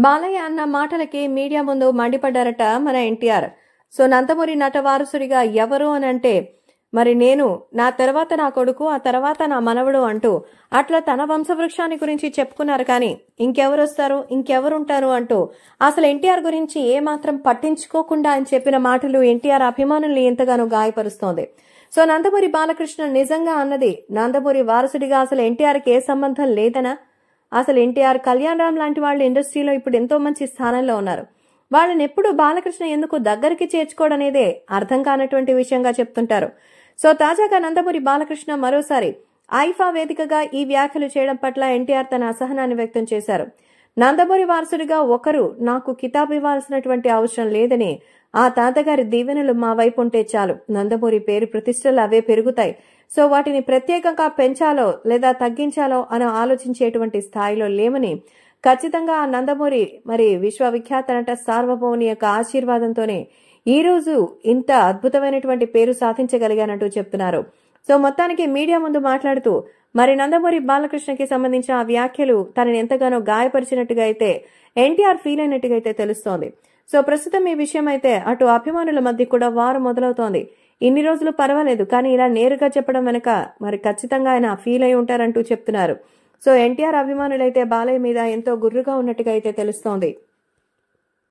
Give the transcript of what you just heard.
బాలయ్య అన్న మాటలకి మీడియా ముందు మండిపడ్డారట మన ఎన్టీఆర్. సో నందమూరి నట వారసుడిగా ఎవరు అని అంటే మరి నేను, నా తర్వాత నా కొడుకు, ఆ తర్వాత నా మనవడు అంటూ అట్లా తన వంశవృక్షాన్ని గురించి చెప్పుకున్నారు. కానీ ఇంకెవరు వస్తారు, ఇంకెవరుంటారు అంటూ అసలు ఎన్టీఆర్ గురించి ఏమాత్రం పట్టించుకోకుండా అని చెప్పిన మాటలు ఎన్టీఆర్ అభిమానుల్ని ఎంతగానో గాయపరుస్తోంది. సో నందమూరి బాలకృష్ణ నిజంగా అన్నది నందమూరి వారసుడిగా అసలు ఎన్టీఆర్కి ఏ సంబంధం లేదనా? అసలు ఎన్టీఆర్, కళ్యాణ్ రామ్ లాంటి వాళ్ళు ఇండస్ట్రీలో ఇప్పుడు ఎంతో మంచి స్థానంలో ఉన్నారు. వాళ్ళని ఎప్పుడు బాలకృష్ణ ఎందుకు దగ్గరికి చేర్చుకోవడం అనేదే అర్థం కానటువంటి విషయంగా చెప్తుంటారు. సో తాజాగా నందమూరి బాలకృష్ణ మరోసారి ఐఫా వేదికగా ఈ వ్యాఖ్యలు చేయడం పట్ల ఎన్టీఆర్ తన అసహనాన్ని వ్యక్తం చేశారు. నందమూరి వారసుడిగా ఒకరు నాకు కితాబు ఇవ్వాల్సినటువంటి అవసరం లేదని, ఆ తాతగారి దీవెనలు మా వైపు ఉంటే చాలు, నందమూరి పేరు ప్రతిష్టలు అవే పెరుగుతాయి. సో వాటిని ప్రత్యేకంగా పెంచాలో లేదా తగ్గించాలో అని ఆలోచించేటువంటి స్థాయిలో లేమని, ఖచ్చితంగా ఆ నందమూరి విశ్వవిఖ్యాత నట సార్వభౌముని యొక్క ఆశీర్వాదంతోనే ఈ రోజు ఇంత అద్భుతమైనటువంటి పేరు సాధించగలిగానంటూ చెప్తున్నారు. సో మొత్తానికి మీడియా ముందు మాట్లాడుతూ నందమూరి బాలకృష్ణకి సంబంధించిన ఆ వ్యాఖ్యలు తనని ఎంతగానో గాయపరిచినట్టుగా అయితే ఎన్టీఆర్ ఫీల్ అయినట్టుగా అయితే తెలుస్తోంది. సో ప్రస్తుతం ఈ విషయం అయితే అటు అభిమానుల మధ్య కూడా వారు మొదలవుతోంది. ఇన్ని రోజులు పర్వాలేదు, కానీ ఇలా నేరుగా చెప్పడం వెనక ఖచ్చితంగా ఆయన ఫీల్ అయి ఉంటారంటూ చెప్తున్నారు. సో ఎన్టీఆర్ అభిమానులైతే బాలయ్య మీద ఎంతో గుర్రుగా ఉన్నట్టుగా అయితే తెలుస్తోంది.